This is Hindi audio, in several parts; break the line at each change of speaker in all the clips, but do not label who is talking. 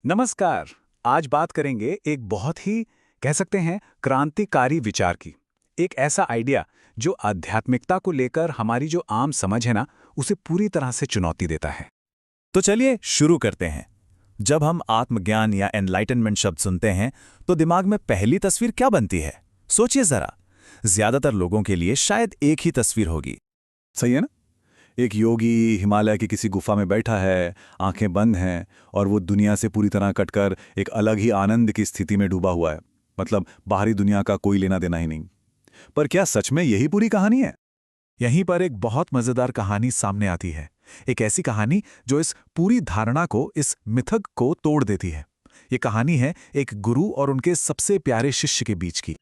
नमस्कार। आज बात करेंगे एक बहुत ही कह सकते हैं क्रांतिकारी विचार की। एक ऐसा आइडिया जो आध्यात्मिकता को लेकर हमारी जो आम समझ है ना, उसे पूरी तरह से चुनौती देता है।
तो चलिए शुरू करते हैं। जब हम आत्मज्ञान या एनलाइटनमेंट शब्द सुनते हैं तो दिमाग में पहली तस्वीर क्या बनती है? सोचिए जरा। ज्यादातर लोगों के लिए शायद एक ही तस्वीर होगी।
सही है ना। एक योगी हिमालय की किसी गुफा में बैठा है, आंखें बंद हैं और वो दुनिया से पूरी तरह कटकर एक अलग ही आनंद की स्थिति में डूबा हुआ है। मतलब बाहरी दुनिया का कोई लेना देना ही नहीं। पर क्या सच में यही पूरी कहानी है?
यहीं पर एक बहुत मजेदार कहानी सामने आती है। एक ऐसी कहानी जो इस पूरी धारणा को, इस मिथक को तोड़ देती है। ये कहानी है एक गुरु और उनके सबसे प्यारे शिष्य के बीच की।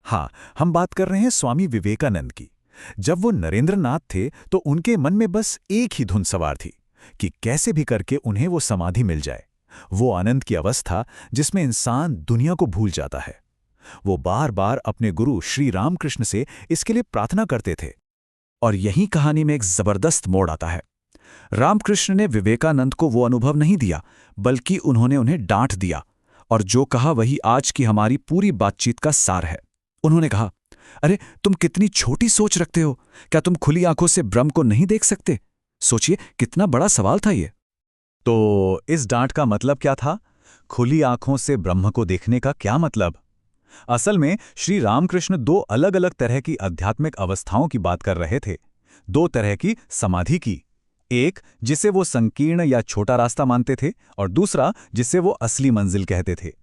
हाँ, हम बात कर रहे हैं स्वामी विवेकानंद की। जब वो नरेंद्रनाथ थे तो उनके मन में बस एक ही धुन सवार थी कि कैसे भी करके उन्हें वो समाधि मिल जाए। वो आनंद की अवस्था जिसमें इंसान दुनिया को भूल जाता है। वो बार बार अपने गुरु श्री रामकृष्ण से इसके लिए प्रार्थना करते थे। और यही कहानी में एक जबरदस्त मोड़ आता है। रामकृष्ण ने विवेकानंद को वो अनुभव नहीं दिया, बल्कि उन्होंने उन्हें डांट दिया। और जो कहा वही आज की हमारी पूरी बातचीत का सार है। उन्होंने कहा, अरे तुम कितनी छोटी सोच रखते हो। क्या तुम खुली आंखों से ब्रह्म को नहीं देख सकते? सोचिए कितना बड़ा सवाल था ये।
तो इस डांट का मतलब क्या था? खुली आंखों से ब्रह्म को देखने का क्या मतलब? असल में श्री रामकृष्ण दो अलग अलग तरह की आध्यात्मिक अवस्थाओं की बात कर रहे थे। दो तरह की समाधि की। एक जिसे वो संकीर्ण या छोटा रास्ता मानते थे, और दूसरा जिसे वो असली मंजिल कहते थे।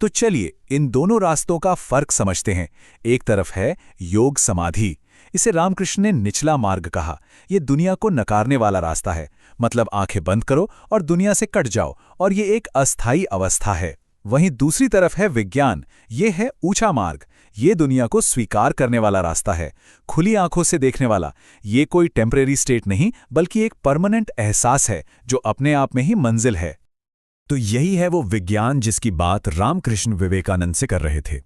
तो चलिए इन दोनों रास्तों का फर्क समझते हैं। एक तरफ है योग समाधि। इसे रामकृष्ण ने निचला मार्ग कहा। ये दुनिया को नकारने वाला रास्ता है। मतलब आंखें बंद करो और दुनिया से कट जाओ, और ये एक अस्थायी अवस्था है। वहीं दूसरी तरफ है विज्ञान। ये है ऊंचा मार्ग। ये दुनिया को स्वीकार करने वाला रास्ता है, खुली आंखों से देखने वाला। ये कोई टेम्परेरी स्टेट नहीं, बल्कि एक परमानेंट एहसास है जो अपने आप में ही मंजिल है। तो यही है वो विज्ञान जिसकी बात रामकृष्ण विवेकानंद से कर रहे थे।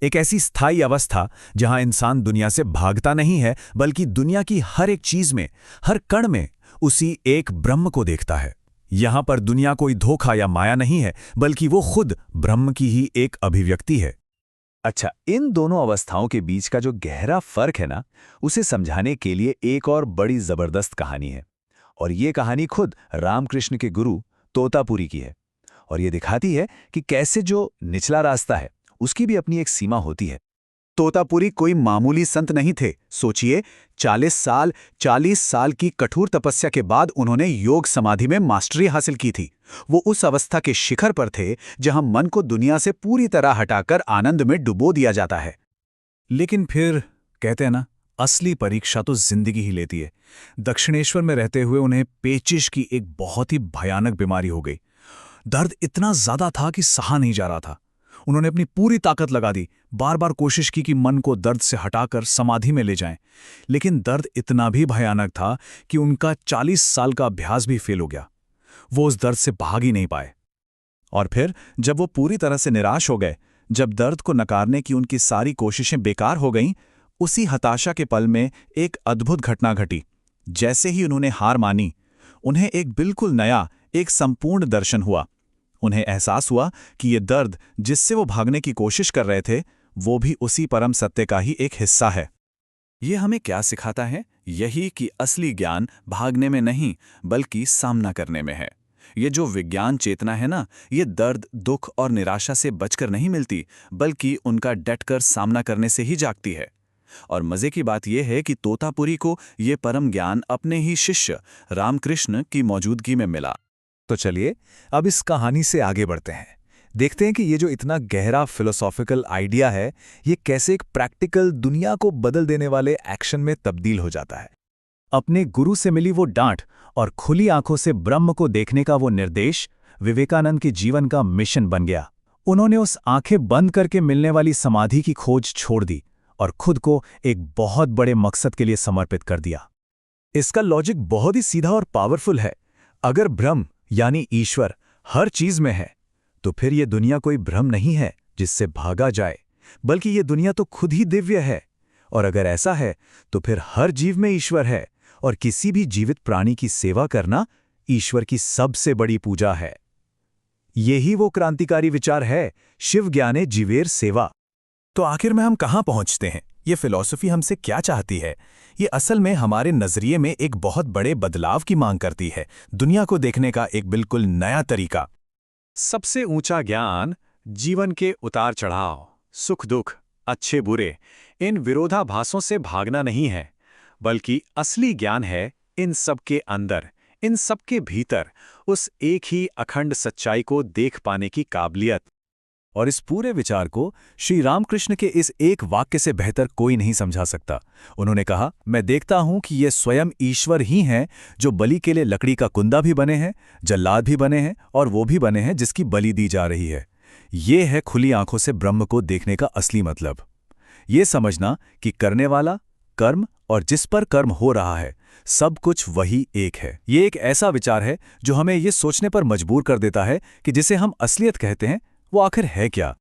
एक ऐसी स्थायी अवस्था जहां इंसान दुनिया से भागता नहीं है, बल्कि दुनिया की हर एक चीज में, हर कण में उसी एक ब्रह्म को देखता है। यहां पर दुनिया कोई धोखा या माया नहीं है, बल्कि वो खुद ब्रह्म की ही एक अभिव्यक्ति है।
अच्छा, इन दोनों अवस्थाओं के बीच का जो गहरा फर्क है ना, उसे समझाने के लिए एक और बड़ी जबरदस्त कहानी है। और ये कहानी खुद रामकृष्ण के गुरु तोतापुरी की है। और ये दिखाती है कि कैसे जो निचला रास्ता है उसकी भी अपनी एक सीमा होती है। तोतापुरी कोई मामूली संत नहीं थे। सोचिए, 40 साल की कठोर तपस्या के बाद उन्होंने योग समाधि में मास्टरी हासिल की थी। वो उस अवस्था के शिखर पर थे जहां मन को दुनिया से पूरी तरह हटाकर आनंद में डुबो दिया जाता है।
लेकिन फिर कहते हैं ना, असली परीक्षा तो जिंदगी ही लेती है। दक्षिणेश्वर में रहते हुए उन्हें पेचिश की एक बहुत ही भयानक बीमारी हो गई। दर्द इतना ज्यादा था कि सहा नहीं जा रहा था। उन्होंने अपनी पूरी ताकत लगा दी, बार बार कोशिश की कि मन को दर्द से हटाकर समाधि में ले जाएं। लेकिन दर्द इतना भी भयानक था कि उनका 40 साल का अभ्यास भी फेल हो गया। वो उस दर्द से भाग ही नहीं पाए। और फिर जब वो पूरी तरह से निराश हो गए, जब दर्द को नकारने की उनकी सारी कोशिशें बेकार हो गईं, उसी हताशा के पल में एक अद्भुत घटना घटी। जैसे ही उन्होंने हार मानी, उन्हें एक बिल्कुल नया, एक संपूर्ण दर्शन हुआ। उन्हें एहसास हुआ कि ये दर्द जिससे वो भागने की कोशिश कर रहे थे, वो भी उसी परम सत्य का ही एक हिस्सा है। ये हमें क्या सिखाता है? यही कि असली ज्ञान भागने में नहीं, बल्कि सामना करने में है। ये जो विज्ञान चेतना है ना, ये दर्द, दुख और निराशा से बचकर नहीं मिलती, बल्कि उनका डटकर सामना करने से ही जागती है। और मजे की बात यह है कि तोतापुरी को ये परम ज्ञान अपने ही शिष्य रामकृष्ण की मौजूदगी में मिला।
तो चलिए अब इस कहानी से आगे बढ़ते हैं। देखते हैं कि ये जो इतना गहरा फिलोसॉफिकल आइडिया है, ये कैसे एक प्रैक्टिकल, दुनिया को बदल देने वाले एक्शन में तब्दील हो जाता है। अपने गुरु से मिली वो डांट और खुली आंखों से ब्रह्म को देखने का वो निर्देश विवेकानंद के जीवन का मिशन बन गया। उन्होंने उस आंखें बंद करके मिलने वाली समाधि की खोज छोड़ दी और खुद को एक बहुत बड़े मकसद के लिए समर्पित कर दिया। इसका लॉजिक बहुत ही सीधा और पावरफुल है। अगर ब्रह्म यानी ईश्वर हर चीज में है, तो फिर ये दुनिया कोई भ्रम नहीं है जिससे भागा जाए, बल्कि ये दुनिया तो खुद ही दिव्य है। और अगर ऐसा है, तो फिर हर जीव में ईश्वर है, और किसी भी जीवित प्राणी की सेवा करना ईश्वर की सबसे बड़ी पूजा है। यही वो क्रांतिकारी विचार है, शिव ज्ञाने जीवेर सेवा।
तो आखिर में हम कहाँ पहुँचते हैं? ये फिलॉसफी हमसे क्या चाहती है? ये असल में हमारे नजरिए में एक बहुत बड़े बदलाव की मांग करती है, दुनिया को देखने का एक बिल्कुल नया तरीका।
सबसे ऊंचा ज्ञान जीवन के उतार चढ़ाव, सुख दुख, अच्छे बुरे, इन विरोधाभासों से भागना नहीं है, बल्कि असली ज्ञान है इन सब के अंदर, इन सब के भीतर, उस एक ही अखंड सच्चाई को देख पाने की काबिलियत।
और इस पूरे विचार को श्री रामकृष्ण के इस एक वाक्य से बेहतर कोई नहीं समझा सकता। उन्होंने कहा, मैं देखता हूं कि ये स्वयं ईश्वर ही हैं जो बलि के लिए लकड़ी का कुंदा भी बने हैं, जल्लाद भी बने हैं और वो भी बने हैं जिसकी बलि दी जा रही है। ये है खुली आंखों से ब्रह्म को देखने का असली मतलब। ये समझना कि करने वाला, कर्म और जिस पर कर्म हो रहा है, सब कुछ वही एक है। ये एक ऐसा विचार है जो हमें ये सोचने पर मजबूर कर देता है कि जिसे हम असलियत कहते हैं वो आखिर है क्या।